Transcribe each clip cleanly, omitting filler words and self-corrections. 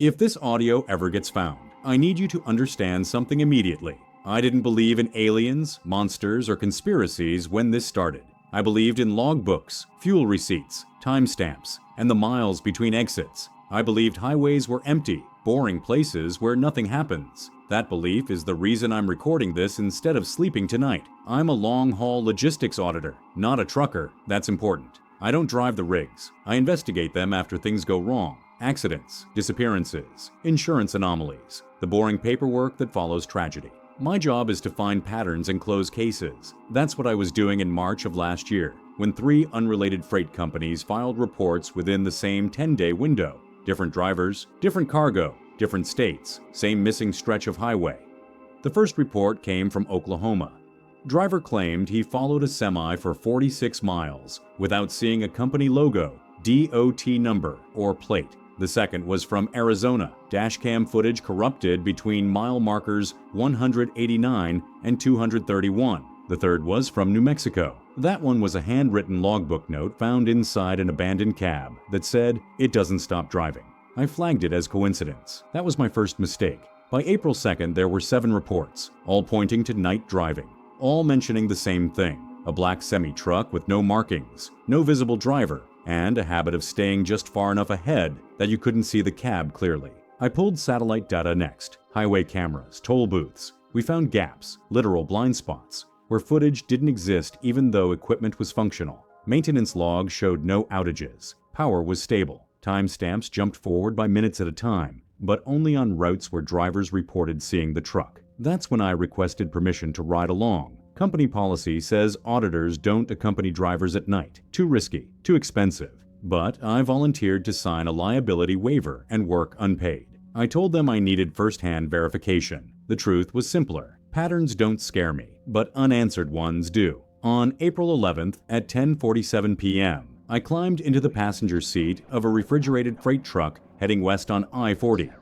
If this audio ever gets found, I need you to understand something immediately. I didn't believe in aliens, monsters, or conspiracies when this started. I believed in logbooks, fuel receipts, timestamps, and the miles between exits. I believed highways were empty, boring places where nothing happens. That belief is the reason I'm recording this instead of sleeping tonight. I'm a long-haul logistics auditor, not a trucker. That's important. I don't drive the rigs. I investigate them after things go wrong. Accidents, disappearances, insurance anomalies, the boring paperwork that follows tragedy. My job is to find patterns and close cases. That's what I was doing in March of last year, when 3 unrelated freight companies filed reports within the same 10-day window. Different drivers, different cargo, different states, same missing stretch of highway. The first report came from Oklahoma. Driver claimed he followed a semi for 46 miles without seeing a company logo, DOT number, or plate. The second was from Arizona. Dashcam footage corrupted between mile markers 189 and 231. The third was from New Mexico. That one was a handwritten logbook note found inside an abandoned cab that said, "It doesn't stop driving." I flagged it as coincidence. That was my first mistake. By April 2nd, there were 7 reports, all pointing to night driving, all mentioning the same thing: a black semi-truck with no markings, no visible driver, and a habit of staying just far enough ahead that you couldn't see the cab clearly. I pulled satellite data next, highway cameras, toll booths. We found gaps, literal blind spots, where footage didn't exist even though equipment was functional. Maintenance logs showed no outages. Power was stable. Timestamps jumped forward by minutes at a time, but only on routes where drivers reported seeing the truck. That's when I requested permission to ride along. Company policy says auditors don't accompany drivers at night. Too risky, too expensive. But I volunteered to sign a liability waiver and work unpaid. I told them I needed first-hand verification. The truth was simpler. Patterns don't scare me, but unanswered ones do. On April 11th at 10:47 p.m., I climbed into the passenger seat of a refrigerated freight truck heading west on I-40.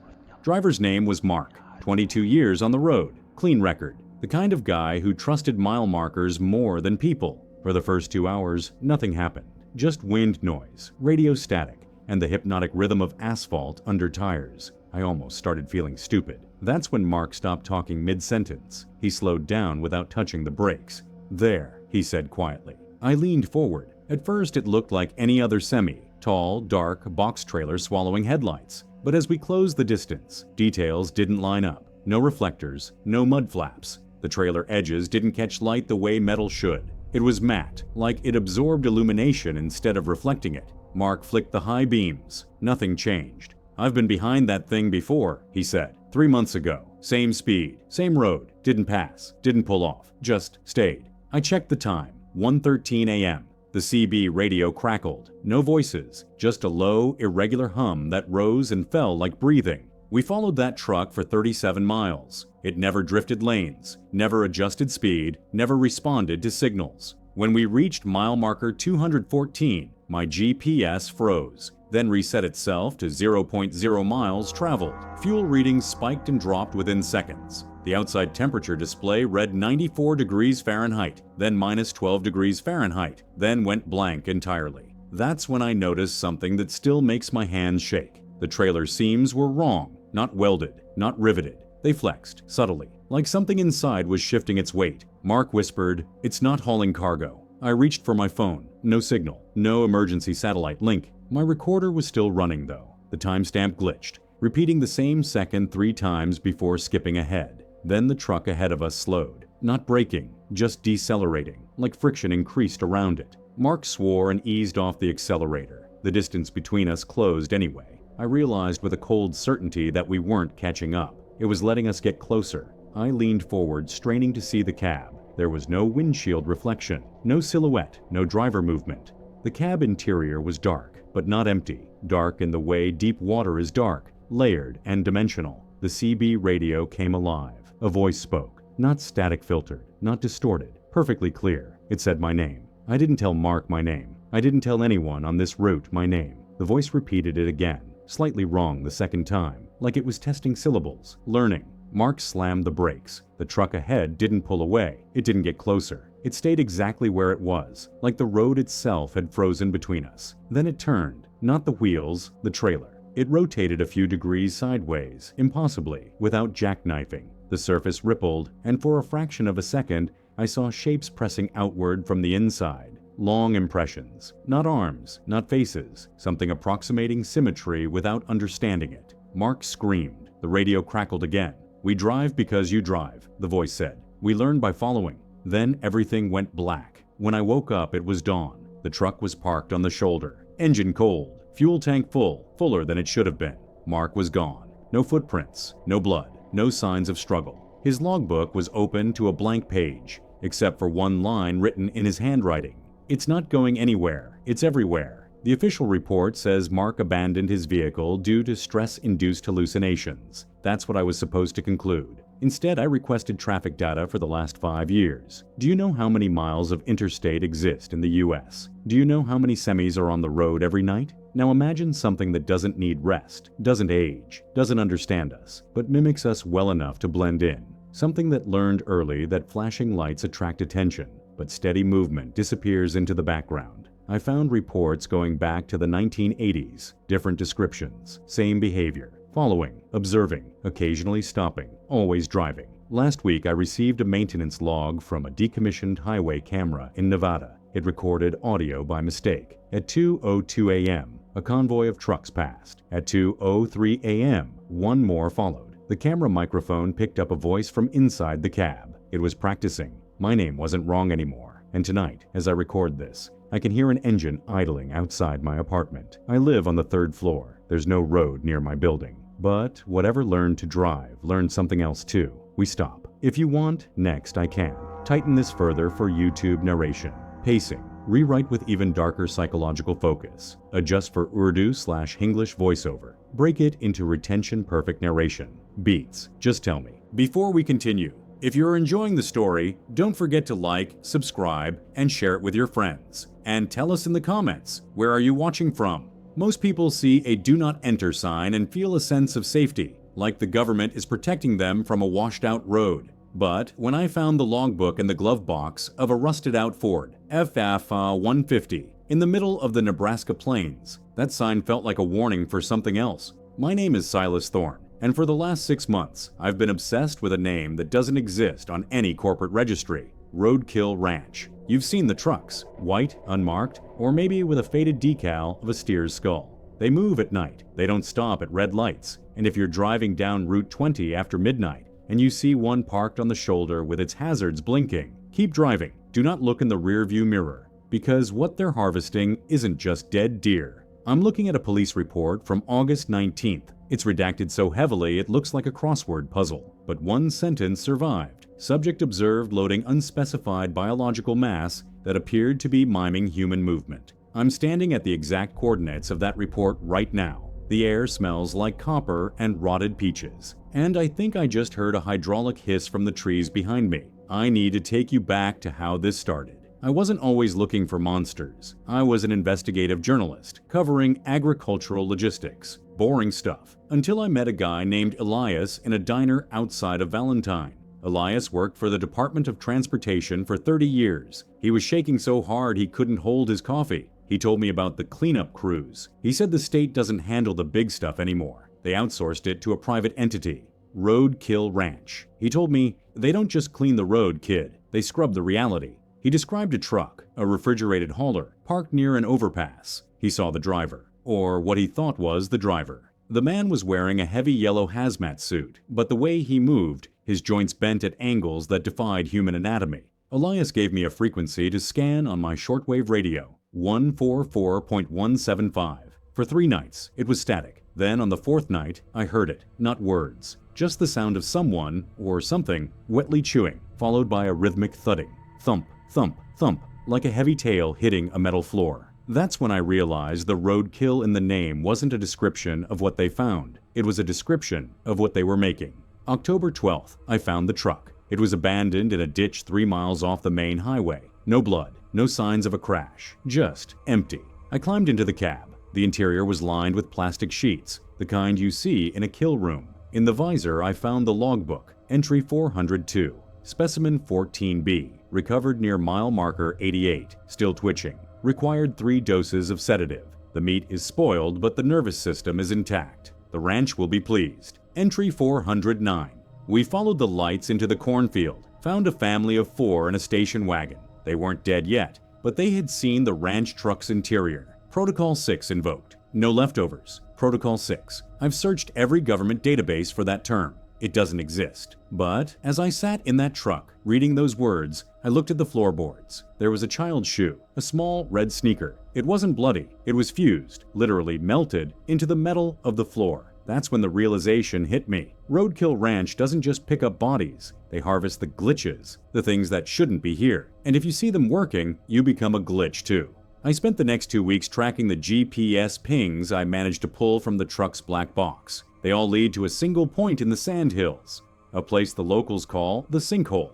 Driver's name was Mark, 22 years on the road, clean record. The kind of guy who trusted mile markers more than people. For the first 2 hours, nothing happened. Just wind noise, radio static, and the hypnotic rhythm of asphalt under tires. I almost started feeling stupid. That's when Mark stopped talking mid-sentence. He slowed down without touching the brakes. "There," he said quietly. I leaned forward. At first, it looked like any other semi, tall, dark, box trailer swallowing headlights. But as we closed the distance, details didn't line up. No reflectors, no mud flaps. The trailer edges didn't catch light the way metal should. It was matte, like it absorbed illumination instead of reflecting it. Mark flicked the high beams. Nothing changed. "I've been behind that thing before," he said. 3 months ago. Same speed, same road. Didn't pass, didn't pull off, just stayed." I checked the time. 1:13 a.m. The CB radio crackled. No voices, just a low, irregular hum that rose and fell like breathing. We followed that truck for 37 miles. It never drifted lanes, never adjusted speed, never responded to signals. When we reached mile marker 214, my GPS froze, then reset itself to 0.0 miles traveled. Fuel readings spiked and dropped within seconds. The outside temperature display read 94 degrees Fahrenheit, then minus 12 degrees Fahrenheit, then went blank entirely. That's when I noticed something that still makes my hands shake. The trailer seams were wrong, not welded, not riveted. They flexed, subtly, like something inside was shifting its weight. Mark whispered, "It's not hauling cargo." I reached for my phone. No signal, no emergency satellite link. My recorder was still running though. The timestamp glitched, repeating the same second 3 times before skipping ahead. Then the truck ahead of us slowed, not braking, just decelerating, like friction increased around it. Mark swore and eased off the accelerator. The distance between us closed anyway. I realized with a cold certainty that we weren't catching up. It was letting us get closer. I leaned forward, straining to see the cab. There was no windshield reflection, no silhouette, no driver movement. The cab interior was dark, but not empty. Dark in the way deep water is dark, layered and dimensional. The CB radio came alive. A voice spoke, not static filtered, not distorted, perfectly clear. It said my name. I didn't tell Mark my name. I didn't tell anyone on this route my name. The voice repeated it again, slightly wrong the second time, like it was testing syllables, learning. Mark slammed the brakes. The truck ahead didn't pull away. It didn't get closer. It stayed exactly where it was, like the road itself had frozen between us. Then it turned, not the wheels, the trailer. It rotated a few degrees sideways, impossibly, without jackknifing. The surface rippled, and for a fraction of a second, I saw shapes pressing outward from the inside. Long impressions. Not arms, not faces. Something approximating symmetry without understanding it. Mark screamed. The radio crackled again. "We drive because you drive," the voice said. "We learn by following." Then everything went black. When I woke up, it was dawn. The truck was parked on the shoulder. Engine cold. Fuel tank full. Fuller than it should have been. Mark was gone. No footprints. No blood. No signs of struggle. His logbook was open to a blank page, except for one line written in his handwriting. "It's not going anywhere. It's everywhere." The official report says Mark abandoned his vehicle due to stress-induced hallucinations. That's what I was supposed to conclude. Instead, I requested traffic data for the last 5 years. Do you know how many miles of interstate exist in the US? Do you know how many semis are on the road every night? Now imagine something that doesn't need rest, doesn't age, doesn't understand us, but mimics us well enough to blend in. Something that learned early that flashing lights attract attention, but steady movement disappears into the background. I found reports going back to the 1980s, different descriptions, same behavior. Following, observing, occasionally stopping, always driving. Last week I received a maintenance log from a decommissioned highway camera in Nevada. It recorded audio by mistake. At 2:02 a.m., a convoy of trucks passed. At 2:03 a.m., one more followed. The camera microphone picked up a voice from inside the cab. It was practicing. My name wasn't wrong anymore. And tonight, as I record this, I can hear an engine idling outside my apartment. I live on the 3rd floor. There's no road near my building. But whatever learned to drive learned something else too. We stop. If you want, next I can. Tighten this further for YouTube narration. Pacing. Rewrite with even darker psychological focus. Adjust for Urdu/Hinglish voiceover. Break it into retention-perfect narration. Beats. Just tell me. Before we continue, if you're enjoying the story, don't forget to like, subscribe, and share it with your friends. And tell us in the comments, where are you watching from? Most people see a "Do Not Enter" sign and feel a sense of safety, like the government is protecting them from a washed-out road. But when I found the logbook in the glove box of a rusted-out Ford FF-150 in the middle of the Nebraska plains, that sign felt like a warning for something else. My name is Silas Thorne, and for the last 6 months, I've been obsessed with a name that doesn't exist on any corporate registry: Roadkill Ranch. You've seen the trucks, white, unmarked, or maybe with a faded decal of a steer's skull. They move at night, they don't stop at red lights, and if you're driving down Route 20 after midnight and you see one parked on the shoulder with its hazards blinking, keep driving. Do not look in the rearview mirror, because what they're harvesting isn't just dead deer. I'm looking at a police report from August 19th. It's redacted so heavily it looks like a crossword puzzle, but one sentence survived. Subject observed loading unspecified biological mass that appeared to be miming human movement. I'm standing at the exact coordinates of that report right now. The air smells like copper and rotted peaches. And I think I just heard a hydraulic hiss from the trees behind me. I need to take you back to how this started. I wasn't always looking for monsters. I was an investigative journalist covering agricultural logistics. Boring stuff. Until I met a guy named Elias in a diner outside of Valentine. Elias worked for the Department of Transportation for 30 years. He was shaking so hard he couldn't hold his coffee. He told me about the cleanup crews. He said the state doesn't handle the big stuff anymore. They outsourced it to a private entity, Roadkill Ranch. He told me, "They don't just clean the road, kid. They scrub the reality." He described a truck, a refrigerated hauler, parked near an overpass. He saw the driver, or what he thought was the driver. The man was wearing a heavy yellow hazmat suit, but the way he moved, his joints bent at angles that defied human anatomy. Elias gave me a frequency to scan on my shortwave radio, 144.175. For 3 nights, it was static. Then on the 4th night, I heard it, not words, just the sound of someone, or something, wetly chewing, followed by a rhythmic thudding. Thump, thump, thump, like a heavy tail hitting a metal floor. That's when I realized the roadkill in the name wasn't a description of what they found. It was a description of what they were making. October 12th, I found the truck. It was abandoned in a ditch 3 miles off the main highway. No blood, no signs of a crash, just empty. I climbed into the cab. The interior was lined with plastic sheets, the kind you see in a kill room. In the visor, I found the logbook, entry 402, specimen 14B, recovered near mile marker 88, still twitching. Required 3 doses of sedative. The meat is spoiled, but the nervous system is intact. The ranch will be pleased. Entry 409. We followed the lights into the cornfield, found a family of 4 in a station wagon. They weren't dead yet, but they had seen the ranch truck's interior. Protocol 6 invoked. No leftovers. Protocol 6. I've searched every government database for that term. It doesn't exist. But as I sat in that truck, reading those words, I looked at the floorboards. There was a child's shoe, a small red sneaker. It wasn't bloody. It was fused, literally melted, into the metal of the floor. That's when the realization hit me. Roadkill Ranch doesn't just pick up bodies. They harvest the glitches, the things that shouldn't be here. And if you see them working, you become a glitch too. I spent the next 2 weeks tracking the GPS pings I managed to pull from the truck's black box. They all lead to a single point in the sandhills, a place the locals call the sinkhole.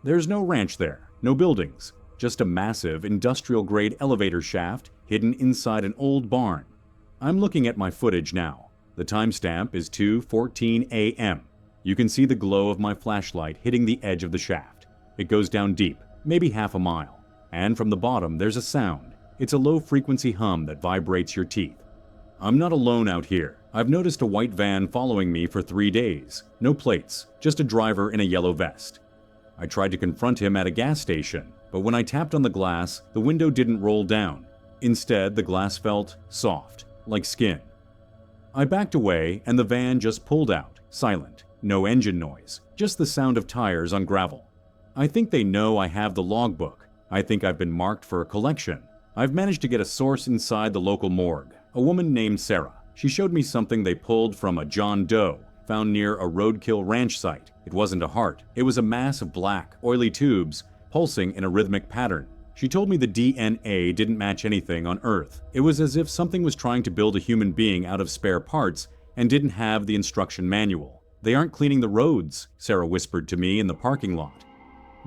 There's no ranch there, no buildings, just a massive industrial-grade elevator shaft hidden inside an old barn. I'm looking at my footage now. The timestamp is 2:14 a.m. You can see the glow of my flashlight hitting the edge of the shaft. It goes down deep, maybe half a mile. And from the bottom, there's a sound. It's a low-frequency hum that vibrates your teeth. I'm not alone out here. I've noticed a white van following me for 3 days. No plates, just a driver in a yellow vest. I tried to confront him at a gas station, but when I tapped on the glass, the window didn't roll down. Instead, the glass felt soft, like skin. I backed away, and the van just pulled out, silent. No engine noise, just the sound of tires on gravel. I think they know I have the logbook. I think I've been marked for a collection. I've managed to get a source inside the local morgue, a woman named Sarah. She showed me something they pulled from a John Doe, found near a roadkill ranch site. It wasn't a heart. It was a mass of black, oily tubes, pulsing in a rhythmic pattern. She told me the DNA didn't match anything on Earth. It was as if something was trying to build a human being out of spare parts and didn't have the instruction manual. They aren't cleaning the roads, Sarah whispered to me in the parking lot.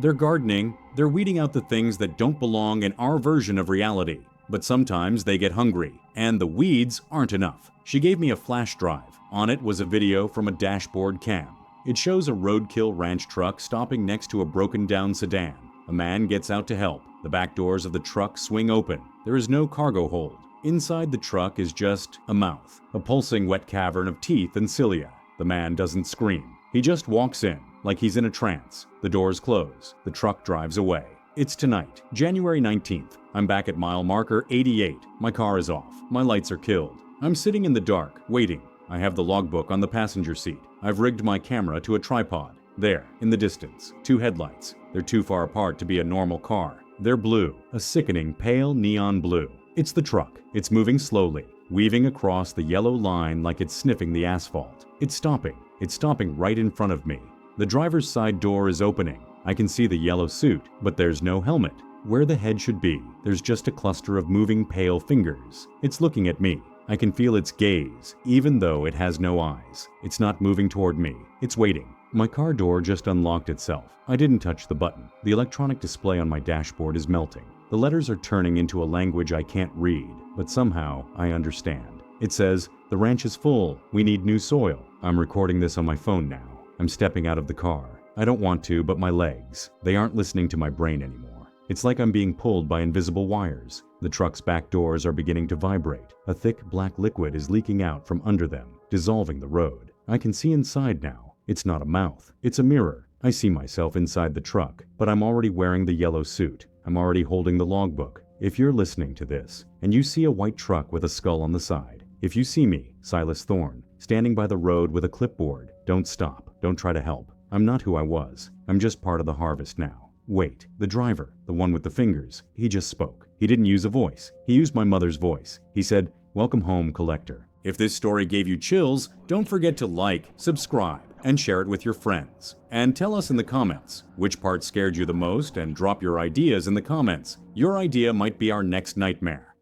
They're gardening, they're weeding out the things that don't belong in our version of reality. But sometimes they get hungry, and the weeds aren't enough. She gave me a flash drive. On it was a video from a dashboard cam. It shows a roadkill ranch truck stopping next to a broken-down sedan. A man gets out to help. The back doors of the truck swing open. There is no cargo hold. Inside the truck is just a mouth, a pulsing wet cavern of teeth and cilia. The man doesn't scream. He just walks in, like he's in a trance. The doors close. The truck drives away. It's tonight, January 19th. I'm back at mile marker 88. My car is off. My lights are killed. I'm sitting in the dark, waiting. I have the logbook on the passenger seat. I've rigged my camera to a tripod. There, in the distance, 2 headlights. They're too far apart to be a normal car. They're blue, a sickening pale neon blue. It's the truck. It's moving slowly, weaving across the yellow line like it's sniffing the asphalt. It's stopping. It's stopping right in front of me. The driver's side door is opening. I can see the yellow suit, but there's no helmet. Where the head should be, there's just a cluster of moving pale fingers. It's looking at me. I can feel its gaze, even though it has no eyes. It's not moving toward me. It's waiting. My car door just unlocked itself. I didn't touch the button. The electronic display on my dashboard is melting. The letters are turning into a language I can't read, but somehow I understand. It says, "The ranch is full. We need new soil." I'm recording this on my phone now. I'm stepping out of the car. I don't want to, but my legs, they aren't listening to my brain anymore. It's like I'm being pulled by invisible wires. The truck's back doors are beginning to vibrate. A thick black liquid is leaking out from under them, dissolving the road. I can see inside now. It's not a mouth. It's a mirror. I see myself inside the truck, but I'm already wearing the yellow suit. I'm already holding the logbook. If you're listening to this, and you see a white truck with a skull on the side, if you see me, Silas Thorne, standing by the road with a clipboard, don't stop. Don't try to help. I'm not who I was. I'm just part of the harvest now. Wait, the driver, the one with the fingers, he just spoke. He didn't use a voice. He used my mother's voice. He said, "Welcome home, collector." If this story gave you chills, don't forget to like, subscribe, and share it with your friends. And tell us in the comments which part scared you the most, and drop your ideas in the comments. Your idea might be our next nightmare.